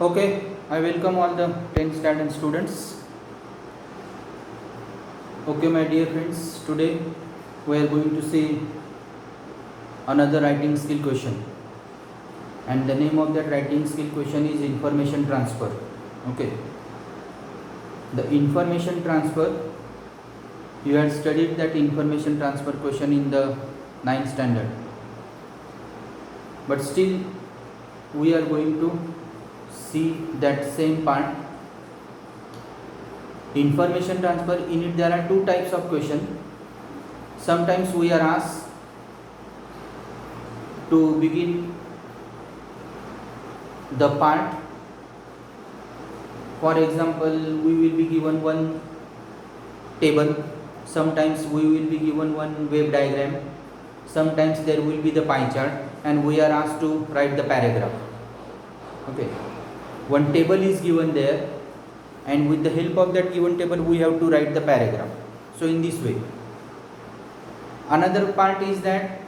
Okay, I welcome all the 10th standard students. Okay, my dear friends, today we are going to see another writing skill question, and the name of that writing skill question is information transfer. Okay, the information transfer, you had studied that information transfer question in the 9th standard, but still we are going to see that same part. Information transfer, in it there are two types of question. Sometimes we are asked to begin the part. For example, we will be given one table, sometimes we will be given one wave diagram, sometimes there will be the pie chart, and we are asked to write the paragraph. Okay, one table is given there, and with the help of that given table we have to write the paragraph. So in this way. Another part is that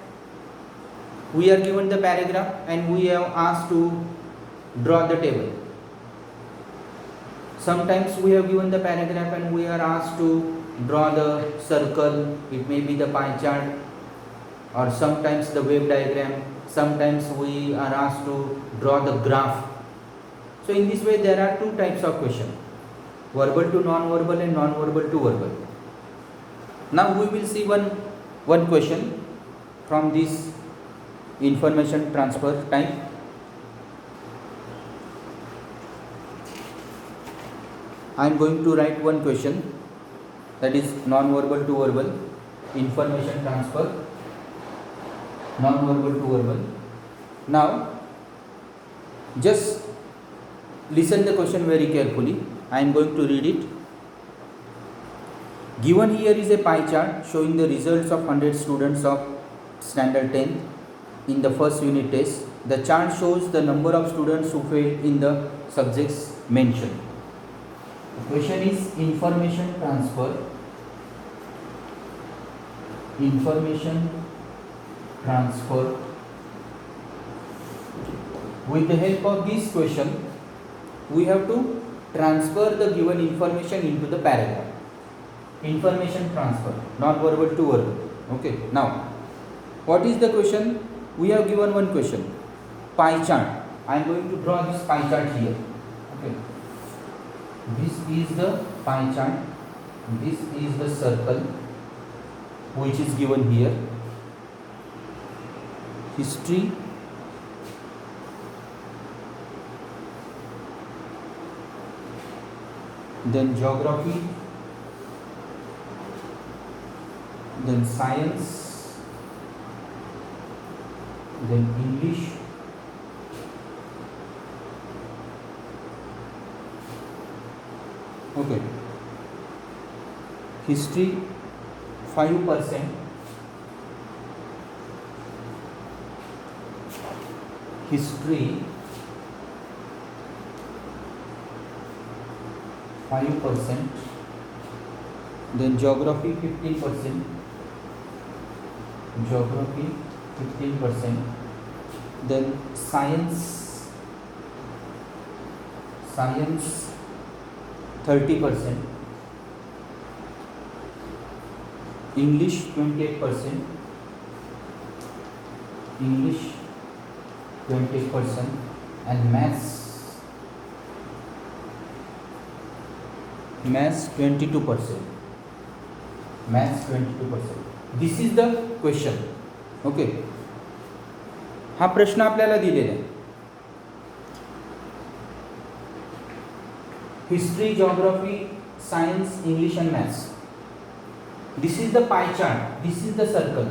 we are given the paragraph and we are asked to draw the table. Sometimes we have given the paragraph and we are asked to draw the circle, it may be the pie chart, or sometimes the wave diagram, sometimes we are asked to draw the graph. So in this way there are two types of question, verbal to non-verbal and non-verbal to verbal. Now we will see one question from this information transfer type. I am going to write one question, that is non-verbal to verbal, information transfer, non-verbal to verbal. Now just listen the question very carefully. I am going to read it. Given here is a pie chart showing the results of 100 students of standard 10 in the first unit test. The chart shows the number of students who failed in the subjects mentioned. The question is information transfer. Information transfer. With the help of this question, we have to transfer the given information into the paragraph. Information transfer, not verbal to verbal. Okay, now what is the question? We have given one question, pie chart. I am going to draw this pie chart here. Okay, this is the pie chart, this is the circle which is given here. History, then geography, then science, then English, okay, history 5%, history 5%, then geography 15%, geography 15%, then science 30%, English 28%, English 20%, and maths 22%. Maths 22%. This is the question. Okay, हा प्रश्न आपल्याला दिलेला आहे. History, geography, science, English and maths. This is the pie chart, this is the circle.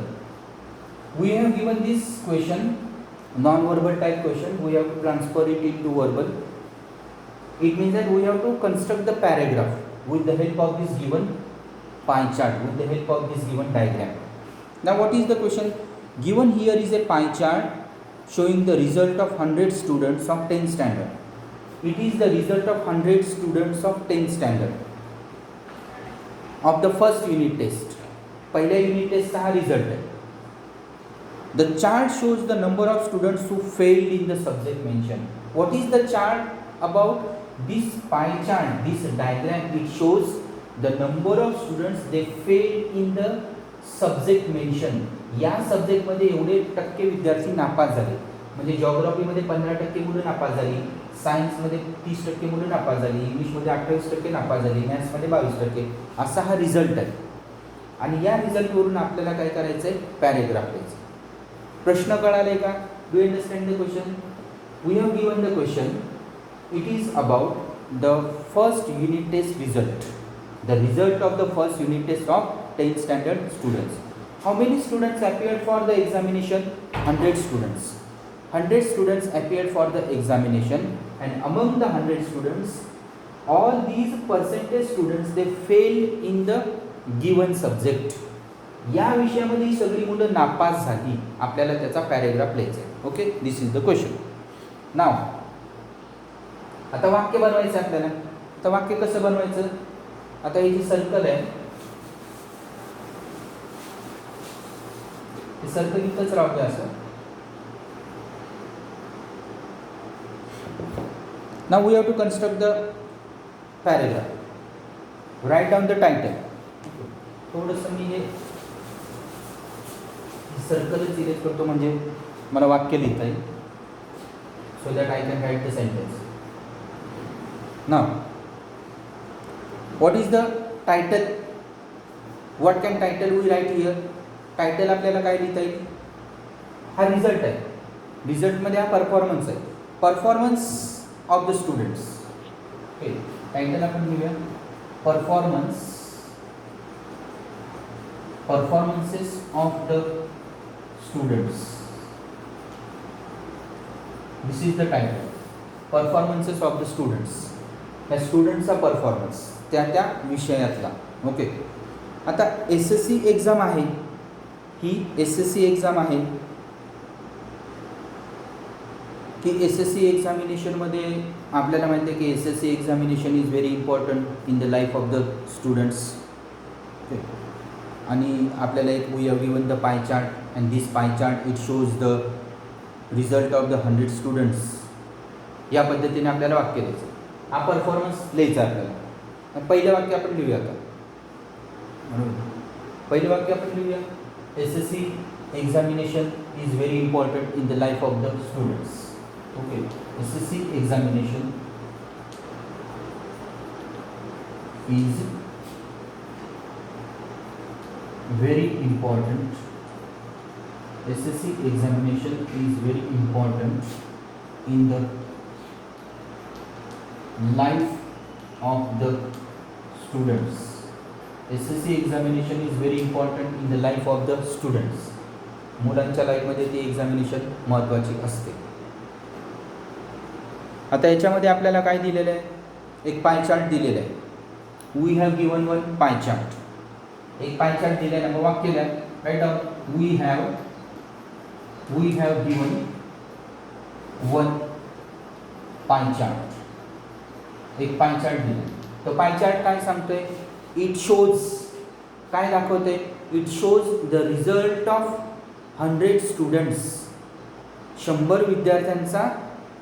We have given this question, non-verbal type question, we have to transfer it into verbal. It means that we have to construct the paragraph with the help of this given pie chart, with the help of this given diagram. Now what is the question? Given here is a pie chart showing the result of 100 students of 10th standard. It is the result of 100 students of 10th standard of the first unit test. पहिल्या unit टेस्टचा हा result आहे. The chart shows the number of students who failed in the subject mentioned. What is the chart? about this pie chart, this diagram, it shows the number of students they failed in the subject mention. या सब्जेक्टमध्ये एवढे टक्के विद्यार्थी नापास झाले. म्हणजे जॉग्राफीमध्ये 15% मुलं नापास झाली, सायन्समध्ये 30% मुलं नापास झाली, इंग्लिशमध्ये 28% नापास झाली, मॅथ्समध्ये 22%. असा हा रिझल्ट आहे. आणि या रिझल्टवरून आपल्याला काय करायचं आहे, पॅरेग्राफ लिहायचं. प्रश्न कळाले का? Do you understand the question? We have given the question. It is about the first unit test result. The result of the first unit test of 10th standard students. How many students appeared for the examination? 100 students. 100 students appeared for the examination, and among the 100 students, all these percentage students they failed in the given subject. या विषयामध्ये ही सगळी मुलं नापास झाली. आपल्याला त्याचा paragraph लिहायचा आहे. Okay, this is the question. नाव आता वाक्य बनवायचं आहे आपल्याला. तर वाक्य कसं बनवायचं? आता ही जी सर्कल आहे, हे सर्कल इथंच राहू द्या असं. Now we have to construct the paragraph. Write down the title. थोडंसं मी हे सर्कलच इरेज करतो म्हणजे मला वाक्य लिहिता येईल. So that I can write the sentence. Now what is the title? What can title we write here? Title आपल्याला काय लिहिता येईल? हा रिझल्ट आहे. रिझल्टमध्ये हा परफॉर्मन्स आहे. Performance of the students. Okay, title आपण लिहूया performances of the students. This is the title. Performances of the students. या स्टुडंट्सचा परफॉर्मन्स त्या त्या विषयातला. ओके, आता एस एस सी एक्झाम आहे. ही एस एस सी एक्झाम आहे की एस एस सी एक्झामिनेशनमध्ये आपल्याला माहिती आहे की S S C examination is very important in the life of the students. Okay, आणि आपल्याला एक we have given the pie chart and this pie chart it shows the result of the 100 students. या पद्धतीने आपल्याला वाक्य द्यायचं. हा performance लिहायचा आपल्याला. पहिलं वाक्य आपण लिहूया आता. म्हणून पहिलं वाक्य आपण लिहूया, S S C examination is very important in the life of the students. Okay, S S C examination is very important. S S C examination is very important in the life of the students. SSC examination is very important in the life of the students. मुलांच्या लाईफमध्ये ती examination महत्त्वाची असते. आता याच्यामध्ये आपल्याला काय दिलेलं आहे? एक पाय चार्ट दिलेला आहे. We have given one pie chart. एक पाय चार्ट दिलेला आहे. मग वाक्य लिहा. Write down we have given one pie chart. एक पाय चार्ट दिला. तो पाय चार्ट काय सांगतोय? इट शोज, काय दाखवतोय? It shows the result of 100 students. 100 विद्यार्थ्यांचा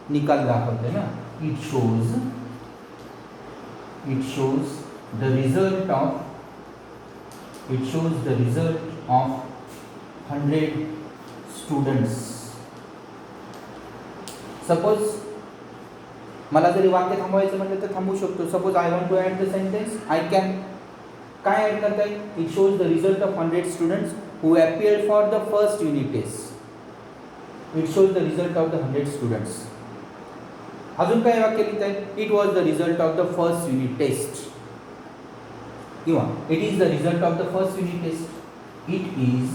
निकाल दाखवतोय ना. It shows the result of 100 students. Suppose मला जरी वाक्य थांबवायचं म्हटलं तर थांबवू शकतो. Suppose I want to add the sentence, I can. काय ॲड करता येईल? It shows the result of 100 students who appeared for the first unit test. It shows the result of the 100 students. अजून काय वाक्य लिहिता येईल? It was the result of the first unit test. किंवा it is the result of the first unit test. It is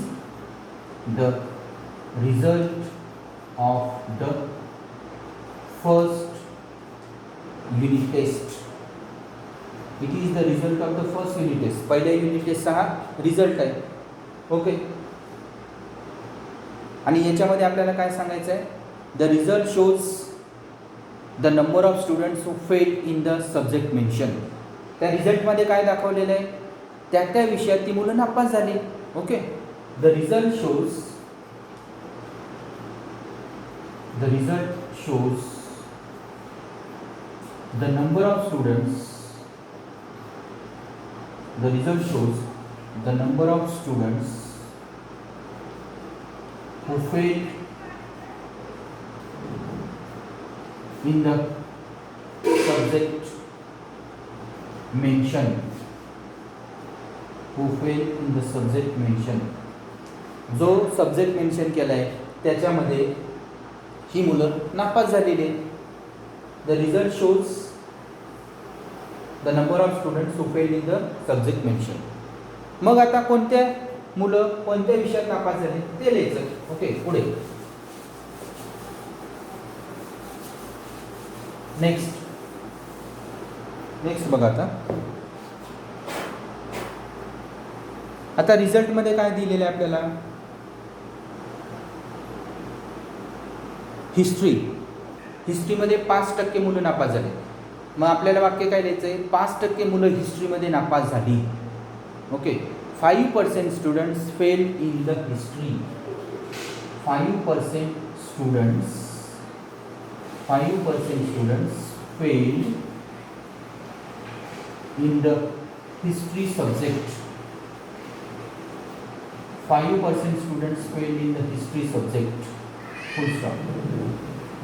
the result of the first unit test. It is the result of the first unit test. पहिल्या unit टेस्टचा हा result आहे. Okay, आणि याच्यामध्ये आपल्याला काय सांगायचं आहे? The result shows the number of students who fail in the subject mention. त्या रिझल्टमध्ये काय दाखवलेलं आहे? त्या त्या विषयात ती मुलं नापास झाली. Okay, the result shows the number of students, the result shows the number of students who failed in the subject mentioned, who failed in the subject mentioned. जो सब्जेक्ट मेन्शन केला आहे त्याच्यामध्ये ही मुलं नापास झालेली आहेत. The result shows the number of students who failed in the subject mention. मग आता कोणत्या मुलं कोणत्या विषयात नापास झाले ते लिहायचं. ओके, पुढे नेक्स्ट बघा. आता रिझल्टमध्ये काय दिलेलं आहे आपल्याला. हिस्ट्रीमध्ये 5% मुलं नापास झाले. मग आपल्याला वाक्य काय लिहायचं आहे. 5% मुलं हिस्ट्रीमध्ये नापास झाली. Okay, 5% students fail in the history. 5% students fail in the history subject. 5% students fail in the history subject. Full stop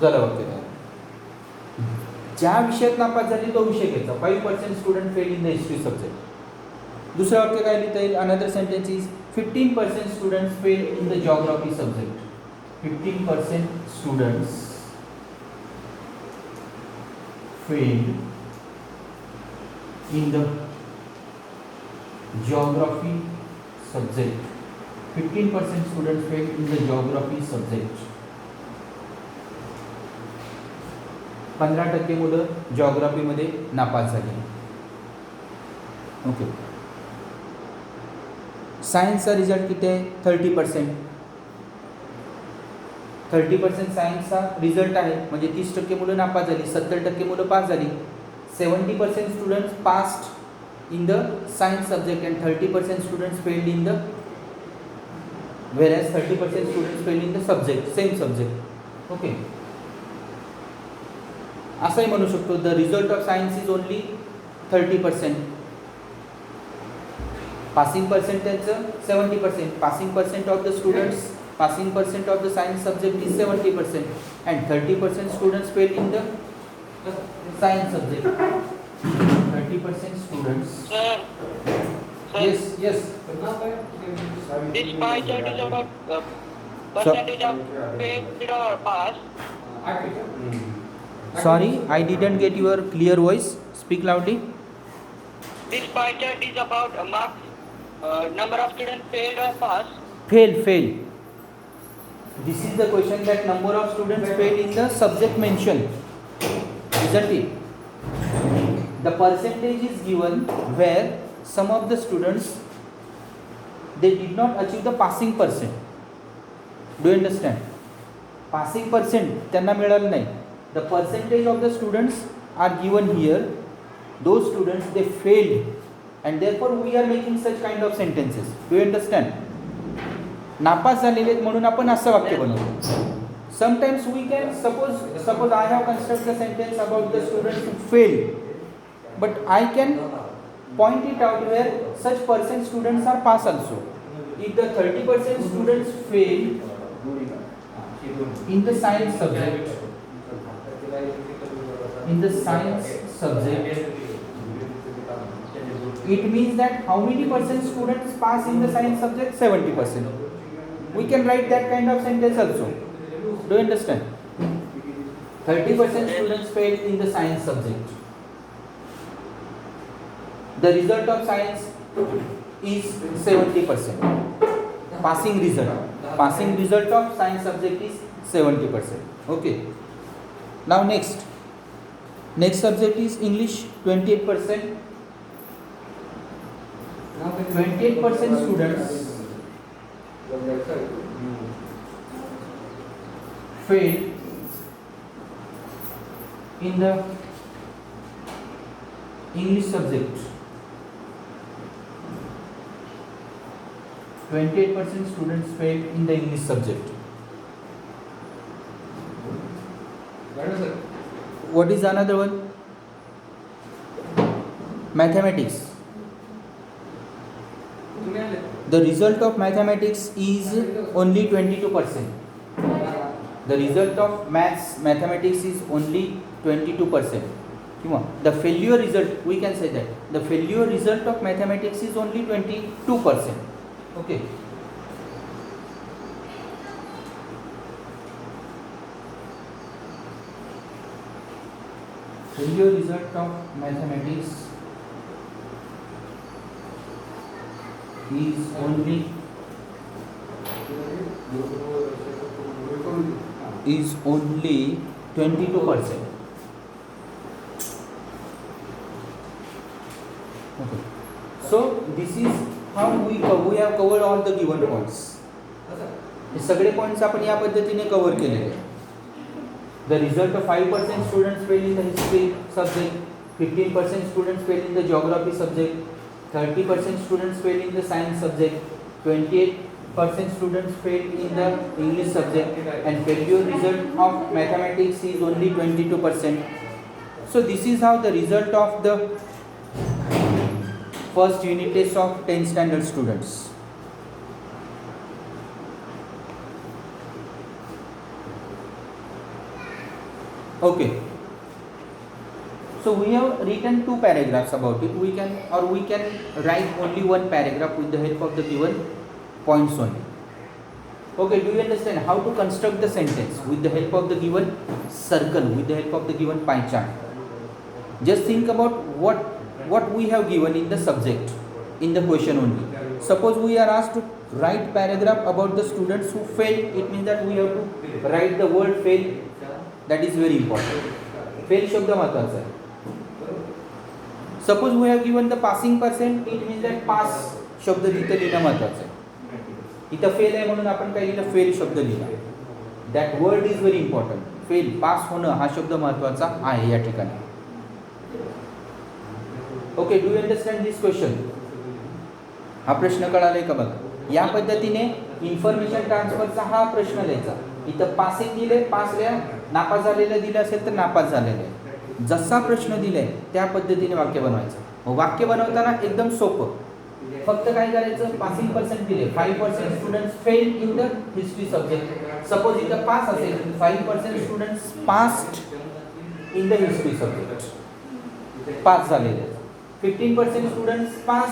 झालं वाक्य. ज्या विषयात नापास झाली तो विषय घ्यायचा. 5% student fail in the history subject. दुसरं वाक्य काय लिहिता येईल. Another sentence is 15% students fail in the geography subject. 15% students fail in the geography subject. 15% students fail in the geography subject. 15% मुलं जिओग्राफीमध्ये नापास झाली. ओके, सायन्सचा रिझल्ट किती आहे. 30%. 30% सायन्सचा रिझल्ट आहे म्हणजे 30% मुलं नापास झाली. 70% मुलं पास झाली. 70% students passed in the science subject and 30% students failed in the whereas 30% students failed in the subject, same subject. Okay, असंही म्हणू शकतो. The result of science is only 30%. Passing पर्सेंटेजचं 70%. Passing percent of the students, passing percent of the science subject is 70% and 30% students fail in the science subject. 30% students. Yes. This pie chart is about percentage of failed or pass. Sorry, I didn't get your clear voice. Speak loudly. This pie chart is about marks, number of students failed or pass. Fail. This is the question that number of students failed in the subject mentioned, isn't it? The percentage is given where some of the students they did not achieve the passing percent. Do you understand? Passing percent त्यांना मिळालं नाही. The percentage of the students are given here. Those students they failed and therefore we are making such kind of sentences. Do you understand? नापास झालेले म्हणून आपण असं वाक्य बनवतो. Sometimes we can suppose I have constructed the sentence about the students who failed, but I can point it out where such percent students are pass also. If the 30% students fail in the science subject, it means that how many percent students pass in the science subject? 70%. We can write that kind of sentence also. Do you understand? 30% students fail in the science subject. The result of science is 70%. Passing result of science subject is 70%. Okay. Now next subject is English. 28%. 28% students fail in the English subject. 28% students fail in the English subject. What is another one? mathematics, the result of mathematics is only 22%. The result of mathematics is only 22%. The failure result, we can say that the failure result of mathematics is only 22%. Okay. Failure result of mathematics is only 22%. Okay. So this is how we have covered all the given points. हे सगळे points आपण या पद्धतीने cover केलेले आहेत. The result of 5% students fail in the history subject, 15% students fail in the geography subject, 30% students fail in the science subject, 28% students fail in the English subject, and failure result of mathematics is only 22%. So this is how the result of the first unit test of 10th standard students. Okay, so we have written 2 paragraphs about it. We can write only 1 paragraph with the help of the given points only. Okay, do you understand how to construct the sentence with the help of the given circle, with the help of the given pie chart? Just think about what we have given in the subject, in the question only. Suppose we are asked to write paragraph about the students who failed. It means that we have to write the word fail. That is very important. Fail शब्द महत्वाचा आहे. Suppose we have given the passing percent, it means that pass शब्द तिथे लिहिणं महत्वाचं आहे. इथं fail आहे म्हणून आपण काय लिहिलं, फेल शब्द लिहिला. That word is very important. Fail, pass होणं हा शब्द महत्वाचा आहे या ठिकाणी. Okay, do you understand this question? हा प्रश्न कळालाय का बघा. या पद्धतीने इन्फॉर्मेशन ट्रान्सफरचा हा प्रश्न लिहायचा. इथं पासिंग दिले, पास लिहा. नापास झालेलं दिलं असेल तर नापास झालेलं आहे. जसा प्रश्न दिलाय त्या पद्धतीने वाक्य बनवायचं. वाक्य बनवताना एकदम सोपं. फक्त काय करायचं, पासिंग पर्सेंट दिले, 5% students fail in the history subject. Suppose इथं पास असेल, 5% students passed in the history subject, pass झालेले. 15% students pass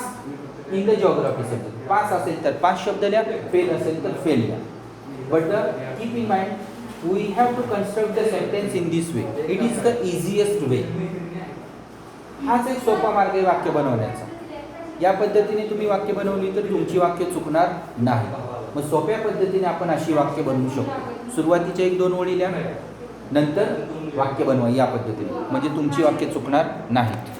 in the geography subject. Pass असेल तर पास शब्द लिहा, फेल असेल तर फेल लिहा. But keep in mind, we have to construct the sentence in this way. It is the easiest way. हाच एक सोपा मार्ग आहे वाक्य बनवण्याचा. या पद्धतीने तुम्ही वाक्य बनवली तर तुमची वाक्य चुकणार नाही. मग सोप्या पद्धतीने आपण अशी वाक्य बनवू शकतो. सुरुवातीच्या 1-2 ओळी लिहा, नंतर वाक्य बनवा या पद्धतीने, म्हणजे तुमची वाक्य चुकणार नाहीत.